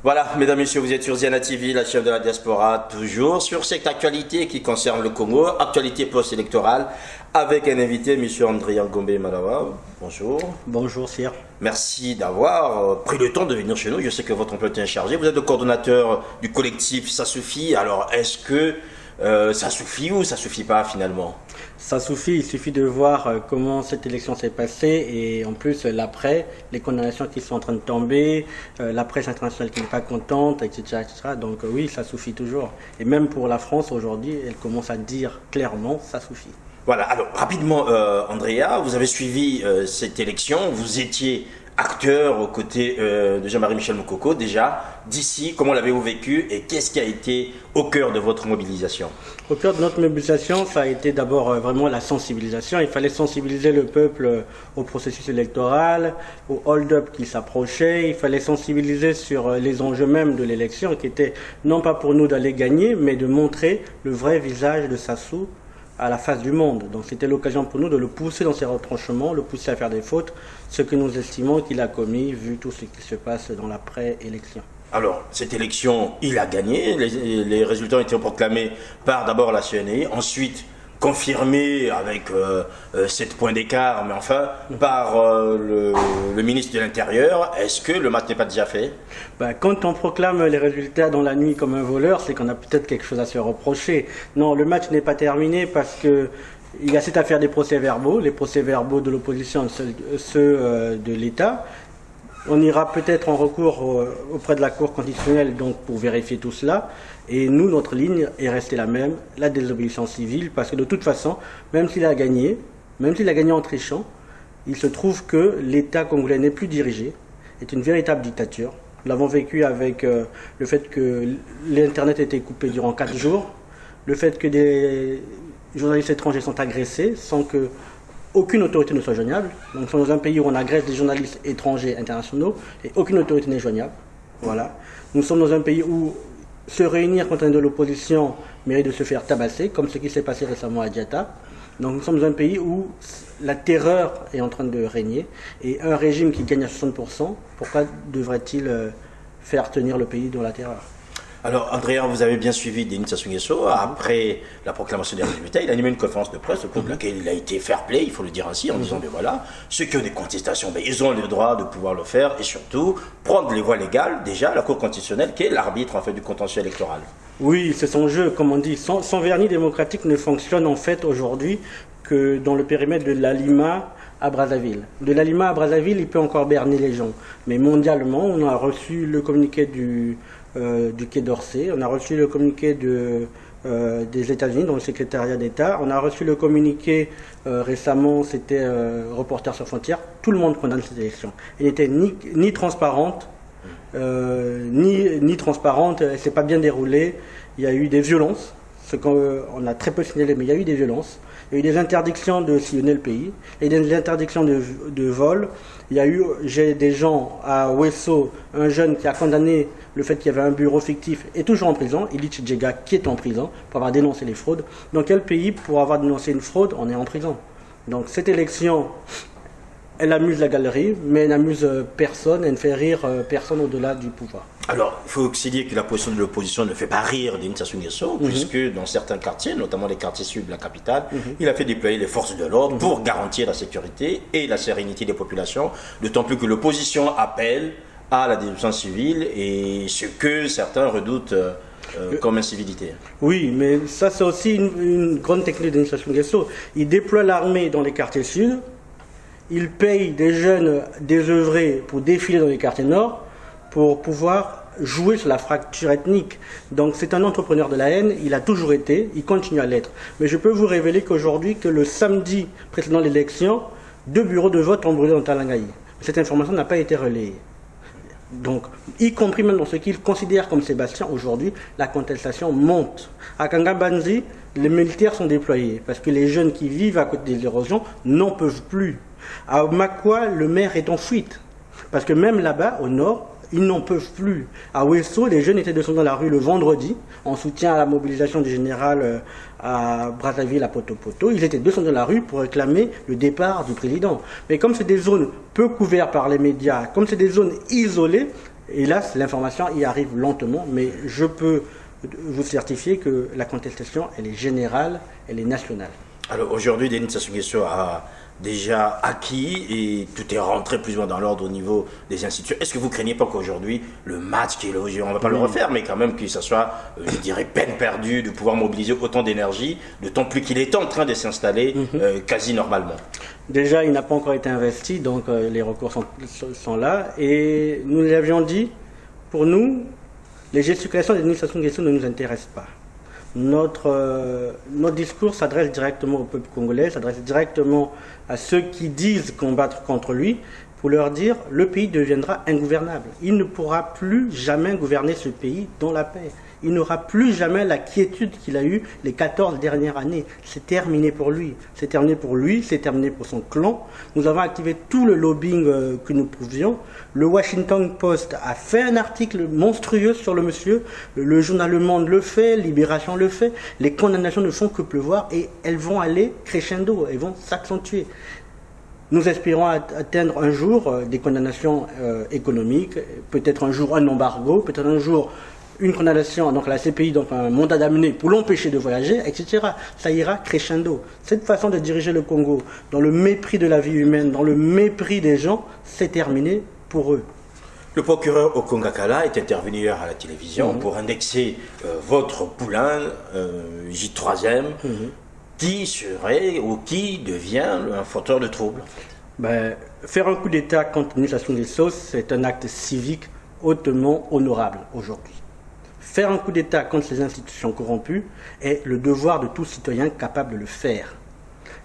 Voilà, mesdames, messieurs, vous êtes sur Ziana TV, la chaîne de la diaspora, toujours sur cette actualité qui concerne le Congo, actualité post-électorale, avec un invité, M. André Ngombe Malawa. Bonjour. Bonjour, Sire. Merci d'avoir pris le temps de venir chez nous. Je sais que votre emploi est chargé. Vous êtes le coordonnateur du collectif Ça Suffit. Alors, est-ce que ça suffit ou ça suffit pas finalement? Ça suffit, il suffit de voir comment cette élection s'est passée et en plus l'après, les condamnations qui sont en train de tomber, la presse internationale qui n'est pas contente, etc. etc. Donc oui, ça suffit toujours. Et même pour la France aujourd'hui, elle commence à dire clairement, ça suffit. Voilà, alors rapidement, Andrea, vous avez suivi cette élection, vous étiez acteur aux côtés de Jean-Marie Michel Moukoko. Déjà, d'ici, comment l'avez-vous vécu et qu'est-ce qui a été au cœur de votre mobilisation? Au cœur de notre mobilisation, ça a été d'abord vraiment la sensibilisation. Il fallait sensibiliser le peuple au processus électoral, au hold-up qui s'approchait. Il fallait sensibiliser sur les enjeux même de l'élection qui était non pas pour nous d'aller gagner, mais de montrer le vrai visage de Sassou à la face du monde. Donc c'était l'occasion pour nous de le pousser dans ses retranchements, le pousser à faire des fautes, ce que nous estimons qu'il a commis vu tout ce qui se passe dans l'après-élection. Alors, cette élection, il a gagné. Les résultats ont été proclamés par d'abord la CNI, ensuite confirmés avec 7 points d'écart, mais enfin par le ministre de l'Intérieur. Est-ce que le match n'est pas déjà fait? Quand on proclame les résultats dans la nuit comme un voleur, c'est qu'on a peut-être quelque chose à se reprocher. Non, le match n'est pas terminé parce que il y a cette affaire des procès-verbaux, les procès-verbaux de l'opposition, ceux de l'État. On ira peut-être en recours auprès de la Cour constitutionnelle donc pour vérifier tout cela. Et nous, notre ligne est restée la même, la désobéissance civile, parce que de toute façon, même s'il a gagné en trichant, il se trouve que l'État congolais n'est plus dirigé, est une véritable dictature. Nous l'avons vécu avec le fait que l'Internet a été coupé durant 4 jours, le fait que des journalistes étrangers sont agressés sans que aucune autorité ne soit joignable. Donc nous sommes dans un pays où on agresse des journalistes étrangers internationaux et aucune autorité n'est joignable. Voilà. Nous sommes dans un pays où se réunir contre un de l'opposition mérite de se faire tabasser, comme ce qui s'est passé récemment à Diata. Donc nous sommes dans un pays où la terreur est en train de régner et un régime qui gagne à 60%, pourquoi devrait-il faire tenir le pays dans la terreur? Alors, Andrea, vous avez bien suivi Denis Sassou Nguesso. Après la proclamation des résultats, il a animé une conférence de presse au cours de laquelle il a été fair play, il faut le dire ainsi, en disant, mais voilà, ceux qui ont des contestations, ils ont le droit de pouvoir le faire et surtout prendre les voies légales, déjà la Cour constitutionnelle qui est l'arbitre en fait du contentieux électoral. Oui, c'est son jeu, comme on dit. Son vernis démocratique ne fonctionne en fait aujourd'hui que dans le périmètre de la Lima à Brazzaville. De la Lima à Brazzaville, il peut encore berner les gens. Mais mondialement, on a reçu le communiqué du Quai d'Orsay, on a reçu le communiqué des États-Unis, dans le secrétariat d'État, on a reçu le communiqué récemment, c'était Reporters sans frontières. Tout le monde condamne cette élection. Elle n'était ni transparente, ni transparente, elle ne s'est pas bien déroulée. Il y a eu des violences, ce qu'on a très peu signalé, mais il y a eu des violences. Il y a eu des interdictions de sillonner le pays, il y a eu des interdictions de vol. J'ai des gens à Ouesso, un jeune qui a condamné le fait qu'il y avait un bureau fictif, est toujours en prison, Ilich Djega qui est en prison pour avoir dénoncé les fraudes. Dans quel pays, pour avoir dénoncé une fraude, on est en prison? Donc cette élection, elle amuse la galerie, mais elle n'amuse personne, elle ne fait rire personne au-delà du pouvoir. Alors, il faut aussi dire que la position de l'opposition ne fait pas rire Denis Sassou Nguesso, puisque dans certains quartiers, notamment les quartiers sud de la capitale, il a fait déployer les forces de l'ordre pour garantir la sécurité et la sérénité des populations, d'autant plus que l'opposition appelle à la désobéissance civile et ce que certains redoutent comme incivilité. Oui, mais ça c'est aussi une grande technique de Denis Sassou Nguesso. Il déploie l'armée dans les quartiers sud, il paye des jeunes désœuvrés pour défiler dans les quartiers nord pour pouvoir jouer sur la fracture ethnique. Donc c'est un entrepreneur de la haine, il a toujours été, il continue à l'être. Mais je peux vous révéler qu'aujourd'hui, que le samedi précédant l'élection, 2 bureaux de vote ont brûlé dans Talangaï. Cette information n'a pas été relayée. Donc, y compris même dans ce qu'il considère comme Sébastien, aujourd'hui, la contestation monte. À Kangabanzi, les militaires sont déployés parce que les jeunes qui vivent à côté des érosions n'en peuvent plus. À Makwa, le maire est en fuite parce que même là-bas, au nord, ils n'en peuvent plus. À Ouesso, les jeunes étaient descendus dans la rue le vendredi en soutien à la mobilisation du général à Brazzaville, à Poto-Poto. Ils étaient descendus dans la rue pour réclamer le départ du président. Mais comme c'est des zones peu couvertes par les médias, comme c'est des zones isolées, Hélas, l'information y arrive lentement, mais je peux vous certifier que la contestation, elle est générale, elle est nationale. Alors aujourd'hui, Denis Sassou Nguesso a déjà acquis et tout est rentré plus ou moins dans l'ordre au niveau des institutions. Est-ce que vous craignez pas qu'aujourd'hui, le match, on ne va pas le refaire, mais quand même que ça soit, je dirais, peine perdue de pouvoir mobiliser autant d'énergie, d'autant plus qu'il est en train de s'installer quasi normalement? Déjà, il n'a pas encore été investi, donc les recours sont là. Et nous l'avions dit, pour nous, les gesticulations de Denis Sassou Nguesso ne nous intéressent pas. Notre discours s'adresse directement au peuple congolais, s'adresse directement à ceux qui disent combattre contre lui, pour leur dire le pays deviendra ingouvernable. Il ne pourra plus jamais gouverner ce pays dans la paix. Il n'aura plus jamais la quiétude qu'il a eue les 14 dernières années. C'est terminé pour lui. C'est terminé pour lui, c'est terminé pour son clan. Nous avons activé tout le lobbying que nous pouvions. Le Washington Post a fait un article monstrueux sur le monsieur. Le journal Le Monde le fait, Libération le fait. Les condamnations ne font que pleuvoir et elles vont aller crescendo, elles vont s'accentuer. Nous espérons atteindre un jour des condamnations économiques, peut-être un jour un embargo, peut-être un jour une condamnation, donc la CPI, donc un mandat d'amener pour l'empêcher de voyager, etc. Ça ira crescendo. Cette façon de diriger le Congo, dans le mépris de la vie humaine, dans le mépris des gens, c'est terminé pour eux. Le procureur Okongakala est intervenu hier à la télévision pour indexer votre poulain J3M, qui serait ou qui devient un fauteur de troubles. Faire un coup d'État contre Denis Sassou Nguesso, c'est un acte civique hautement honorable aujourd'hui. Faire un coup d'État contre ces institutions corrompues est le devoir de tout citoyen capable de le faire.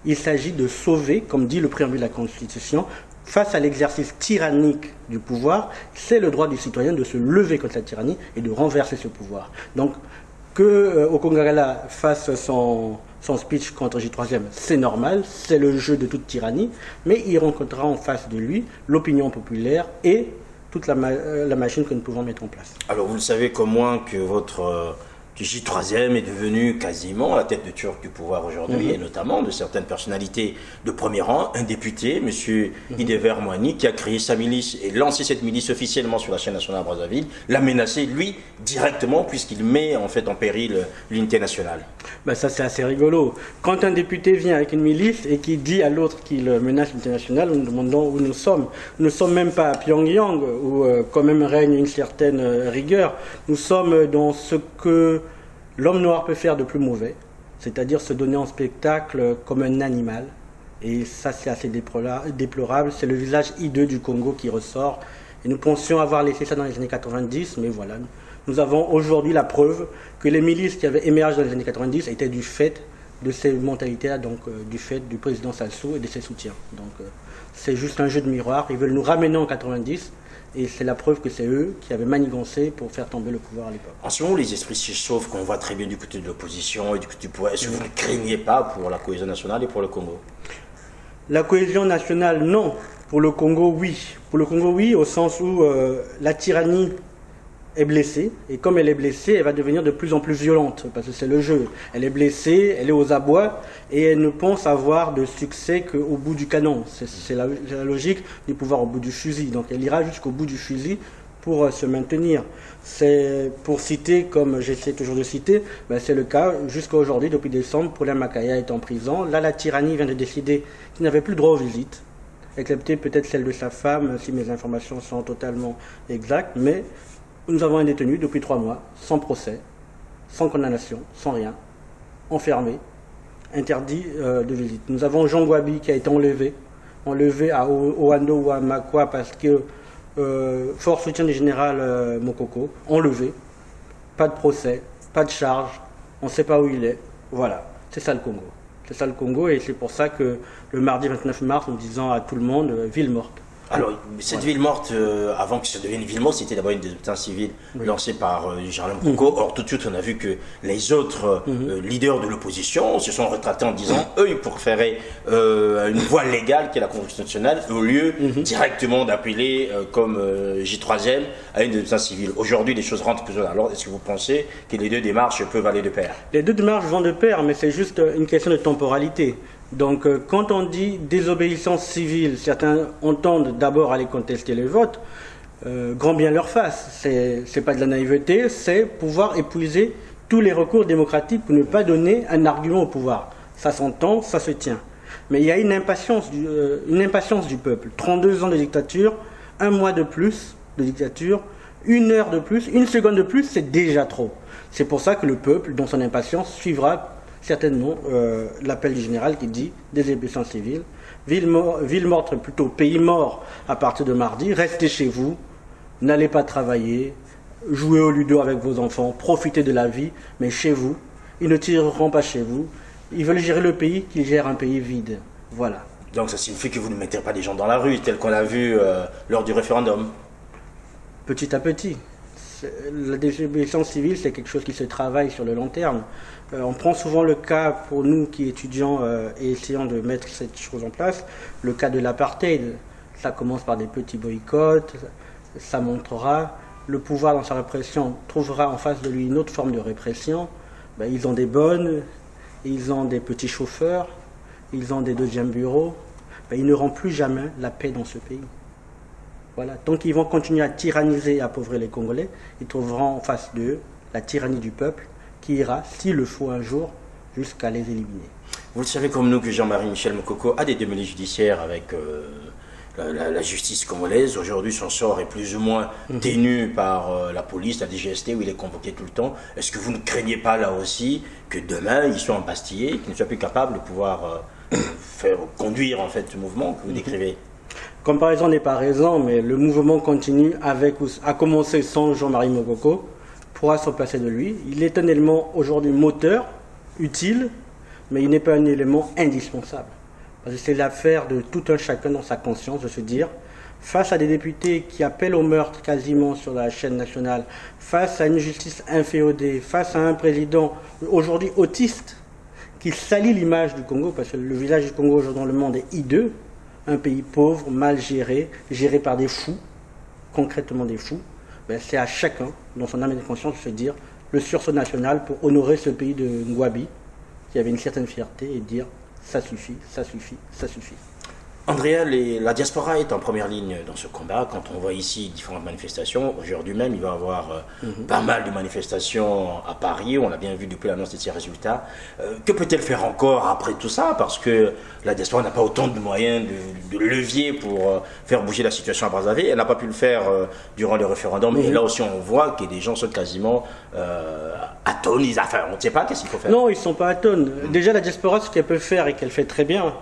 Il s'agit de sauver, comme dit le préambule de la Constitution, face à l'exercice tyrannique du pouvoir, c'est le droit du citoyen de se lever contre la tyrannie et de renverser ce pouvoir. Donc, que Okongakala fasse son speech contre J3M, c'est normal, c'est le jeu de toute tyrannie, mais il rencontrera en face de lui l'opinion populaire et toute la machine que nous pouvons mettre en place. Alors vous le savez comme moi que votre J3M est devenu quasiment la tête de turc du pouvoir aujourd'hui, et notamment de certaines personnalités de premier rang, un député, M. Idever Moani, qui a créé sa milice et lancé cette milice officiellement sur la chaîne nationale à Brazzaville, l'a menacé, lui, directement, puisqu'il met en fait en péril l'unité nationale. Ça c'est assez rigolo. Quand un député vient avec une milice et qui dit à l'autre qu'il menace l'unité nationale, nous nous demandons où nous sommes. Nous ne sommes même pas à Pyongyang, où quand même règne une certaine rigueur. Nous sommes dans ce que l'homme noir peut faire de plus mauvais, c'est-à-dire se donner en spectacle comme un animal. Et ça, c'est assez déplorable. C'est le visage hideux du Congo qui ressort. Et nous pensions avoir laissé ça dans les années 90, mais voilà. Nous avons aujourd'hui la preuve que les milices qui avaient émergé dans les années 90 étaient du fait de ces mentalités-là, donc du fait du président Sassou et de ses soutiens. Donc c'est juste un jeu de miroir. Ils veulent nous ramener en 90. Et c'est la preuve que c'est eux qui avaient manigancé pour faire tomber le pouvoir à l'époque. En ce moment, les esprits s'échauffent, qu'on voit très bien du côté de l'opposition et du côté du pouvoir. Est-ce que vous ne craignez pas pour la cohésion nationale et pour le Congo? La cohésion nationale, non. Pour le Congo, oui. Pour le Congo, oui, au sens où la tyrannie est blessée. Et comme elle est blessée, elle va devenir de plus en plus violente. Parce que c'est le jeu. Elle est blessée, elle est aux abois. Et elle ne pense avoir de succès qu'au bout du canon. C'est la logique du pouvoir au bout du fusil. Donc elle ira jusqu'au bout du fusil pour se maintenir. C'est pour citer, comme j'essaie toujours de citer, c'est le cas jusqu'à aujourd'hui, depuis décembre, Paulin Makaya est en prison. Là, la tyrannie vient de décider qu'il n'avait plus droit aux visites, excepté peut-être celle de sa femme, si mes informations sont totalement exactes. Mais nous avons un détenu depuis 3 mois, sans procès, sans condamnation, sans rien, enfermé, interdit de visite. Nous avons Jean Gwabi qui a été enlevé à Oando ou à Makwa parce que fort soutien du général Mokoko, enlevé, pas de procès, pas de charge, on ne sait pas où il est. Voilà, c'est ça le Congo. C'est ça le Congo et c'est pour ça que le mardi 29 mars, nous disons à tout le monde, ville morte. Alors, cette ville morte, avant que ça devienne une ville morte, c'était d'abord une désobéissance civile lancée par Germain Mokoko. Or, tout de suite, on a vu que les autres leaders de l'opposition se sont rétractés en disant, eux, ils préféraient une voie légale qui est la Convention nationale, au lieu directement d'appeler, comme J3M, à une désobéissance civile. Aujourd'hui, les choses rentrent plus ou moins. Alors, est-ce que vous pensez que les deux démarches peuvent aller de pair? Les deux démarches vont de pair, mais c'est juste une question de temporalité. Donc, quand on dit désobéissance civile, certains entendent d'abord aller contester les votes. grand bien leur fasse. C'est pas de la naïveté, c'est pouvoir épuiser tous les recours démocratiques pour ne pas donner un argument au pouvoir. Ça s'entend, ça se tient. Mais il y a une impatience du peuple. 32 ans de dictature, un mois de plus de dictature, une heure de plus, une seconde de plus, c'est déjà trop. C'est pour ça que le peuple, dans son impatience, suivra certainement l'appel du général qui dit désobéissance civile, ville morte, plutôt pays mort à partir de mardi, restez chez vous, n'allez pas travailler, jouez au ludo avec vos enfants, profitez de la vie, mais chez vous, ils ne tireront pas chez vous. Ils veulent gérer le pays, qu'ils gèrent un pays vide. Voilà. Donc ça signifie que vous ne mettez pas des gens dans la rue, tel qu'on l'a vu lors du référendum. Petit à petit. La désobéissance civile, c'est quelque chose qui se travaille sur le long terme. On prend souvent le cas, pour nous qui étudions et essayons de mettre cette chose en place, le cas de l'apartheid. Ça commence par des petits boycotts, ça montrera. Le pouvoir dans sa répression trouvera en face de lui une autre forme de répression. Ben, ils ont des bonnes, ils ont des petits chauffeurs, ils ont des deuxièmes bureaux. Ben, ils n'auront plus jamais la paix dans ce pays. Voilà. Donc ils vont continuer à tyranniser et à appauvrir les Congolais. Ils trouveront en face d'eux la tyrannie du peuple qui ira, s'il le faut un jour, jusqu'à les éliminer. Vous le savez comme nous que Jean-Marie Michel Mokoko a des démêlés judiciaires avec la justice congolaise. Aujourd'hui, son sort est plus ou moins tenu par la police, la DGST, où il est convoqué tout le temps. Est-ce que vous ne craignez pas là aussi que demain, il soit embastillé, qu'il ne soit plus capable de pouvoir faire conduire en fait ce mouvement que vous décrivez? Comparaison n'est pas raison, mais le mouvement continue a commencé sans Jean-Marie Mokoko, pourra se passer de lui. Il est un élément aujourd'hui moteur, utile, mais il n'est pas un élément indispensable. Parce que c'est l'affaire de tout un chacun dans sa conscience de se dire, face à des députés qui appellent au meurtre quasiment sur la chaîne nationale, face à une justice inféodée, face à un président aujourd'hui autiste, qui salit l'image du Congo, parce que le visage du Congo aujourd'hui dans le monde est hideux, un pays pauvre, mal géré, géré par des fous, concrètement des fous, ben c'est à chacun, dans son âme et conscience, de se dire le sursaut national pour honorer ce pays de Ngouabi, qui avait une certaine fierté, et dire ça suffit, ça suffit, ça suffit. Andrea, la diaspora est en première ligne dans ce combat. Quand on voit ici différentes manifestations, aujourd'hui même, il va y avoir pas mal de manifestations à Paris. On l'a bien vu depuis l'annonce de ces résultats. Que peut-elle faire encore après tout ça? Parce que la diaspora n'a pas autant de moyens, de levier pour faire bouger la situation à Brazzaville. Elle n'a pas pu le faire durant le référendum. Et là aussi, on voit que des gens sont quasiment atones. Enfin, on ne sait pas qu'est-ce qu'il faut faire. Non, ils ne sont pas atones. Déjà, la diaspora, ce qu'elle peut faire et qu'elle fait très bien,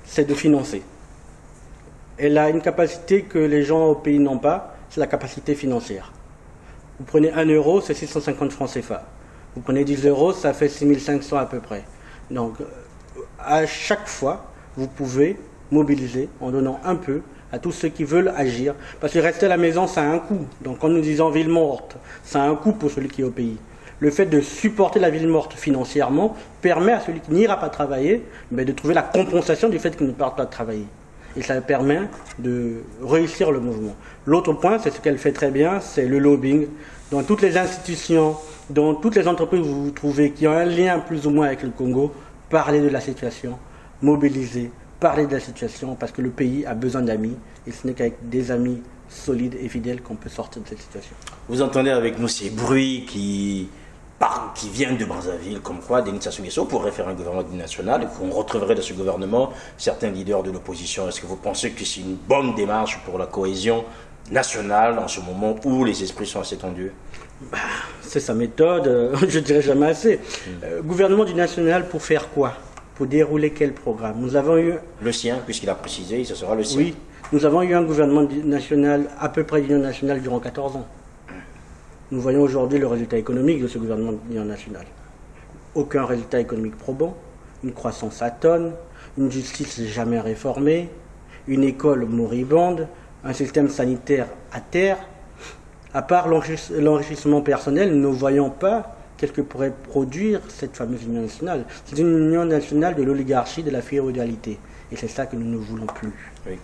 c'est de financer. Elle a une capacité que les gens au pays n'ont pas, c'est la capacité financière. Vous prenez 1 euro, c'est 650 francs CFA. Vous prenez 10 euros, ça fait 6500 à peu près. Donc, à chaque fois, vous pouvez mobiliser en donnant un peu à tous ceux qui veulent agir. Parce que rester à la maison, ça a un coût. Donc, en nous disant ville morte, ça a un coût pour celui qui est au pays. Le fait de supporter la ville morte financièrement permet à celui qui n'ira pas travailler de trouver la compensation du fait qu'il ne parte pas travailler. Et ça permet de réussir le mouvement. L'autre point, c'est ce qu'elle fait très bien, c'est le lobbying. Dans toutes les institutions, dans toutes les entreprises où vous vous trouvez qui ont un lien plus ou moins avec le Congo, parlez de la situation, mobilisez, parlez de la situation, parce que le pays a besoin d'amis, et ce n'est qu'avec des amis solides et fidèles qu'on peut sortir de cette situation. Vous entendez avec nous ces bruits qui viennent de Brazzaville, comme quoi Denis Sassou Nguesso pourrait faire un gouvernement national et qu'on retrouverait dans ce gouvernement certains leaders de l'opposition. Est-ce que vous pensez que c'est une bonne démarche pour la cohésion nationale en ce moment où les esprits sont assez tendus? C'est sa méthode, je ne dirais jamais assez. Gouvernement du national pour faire quoi? Pour dérouler quel programme? Nous avons eu... Le sien, puisqu'il a précisé, ce sera le sien. Oui, nous avons eu un gouvernement national, à peu près d'union nationale, durant 14 ans. Nous voyons aujourd'hui le résultat économique de ce gouvernement d'union nationale. Aucun résultat économique probant, une croissance atone, une justice jamais réformée, une école moribonde, un système sanitaire à terre. À part l'enrichissement personnel, nous ne voyons pas qu'est-ce que pourrait produire cette fameuse union nationale. C'est une union nationale de l'oligarchie, de la féodalité. Et c'est ça que nous ne voulons plus. Oui.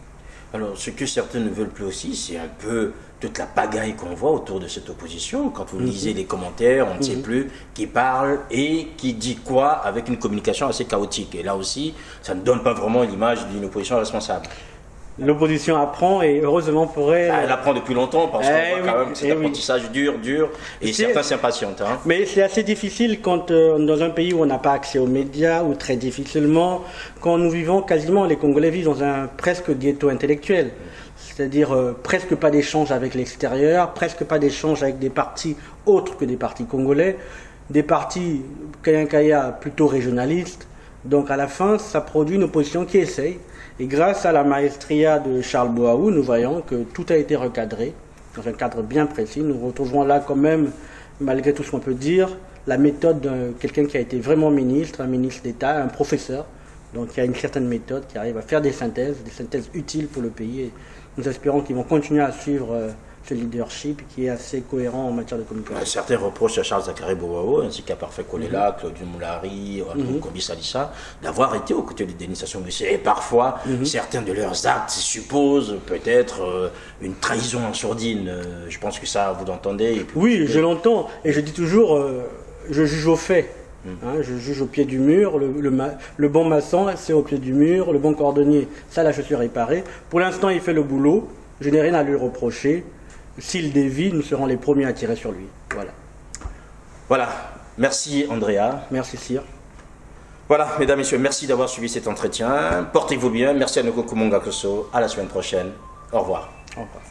Alors, ce que certains ne veulent plus aussi, c'est un peu toute la pagaille qu'on voit autour de cette opposition. Quand vous lisez les commentaires, on ne sait plus qui parle et qui dit quoi, avec une communication assez chaotique. Et là aussi, ça ne donne pas vraiment l'image d'une opposition responsable. L'opposition apprend et heureusement pour elle. Elle apprend depuis longtemps parce qu'on voit oui, quand même cet apprentissage dur, et certains s'impatientent. Hein. Mais c'est assez difficile quand dans un pays où on n'a pas accès aux médias, ou très difficilement, quand nous vivons quasiment, les Congolais vivent dans un presque ghetto intellectuel. C'est-à-dire presque pas d'échange avec l'extérieur, presque pas d'échange avec des partis autres que des partis congolais, des partis Kaya plutôt régionalistes. Donc à la fin, ça produit une opposition qui essaye. Et grâce à la maestria de Charles Boaou, nous voyons que tout a été recadré, dans un cadre bien précis. Nous retrouvons là quand même, malgré tout ce qu'on peut dire, la méthode de quelqu'un qui a été vraiment ministre, un ministre d'État, un professeur. Donc il y a une certaine méthode qui arrive à faire des synthèses utiles pour le pays. Et nous espérons qu'ils vont continuer à suivre ce leadership qui est assez cohérent en matière de communication. Certains reprochent à Charles Zakary Boaou ainsi qu'à Parfait Kolela, Claude Moulari, Kobi Salissa d'avoir été aux côtés de Denis Sassou Nguesso. Et parfois, certains de leurs actes supposent peut-être une trahison en sourdine. Je pense que ça, vous l'entendez. Oui, je l'entends. Et je dis toujours, je juge aux faits. Hein, je juge au pied du mur, le bon maçon c'est au pied du mur, le bon cordonnier, ça la chaussure est réparée. Pour l'instant il fait le boulot, je n'ai rien à lui reprocher. S'il dévie, nous serons les premiers à tirer sur lui. Voilà. Merci Andrea. Merci Cyr. Voilà, mesdames, messieurs, merci d'avoir suivi cet entretien. Portez-vous bien. Merci à Noko Kumonga Koso. À la semaine prochaine. Au revoir. Au revoir.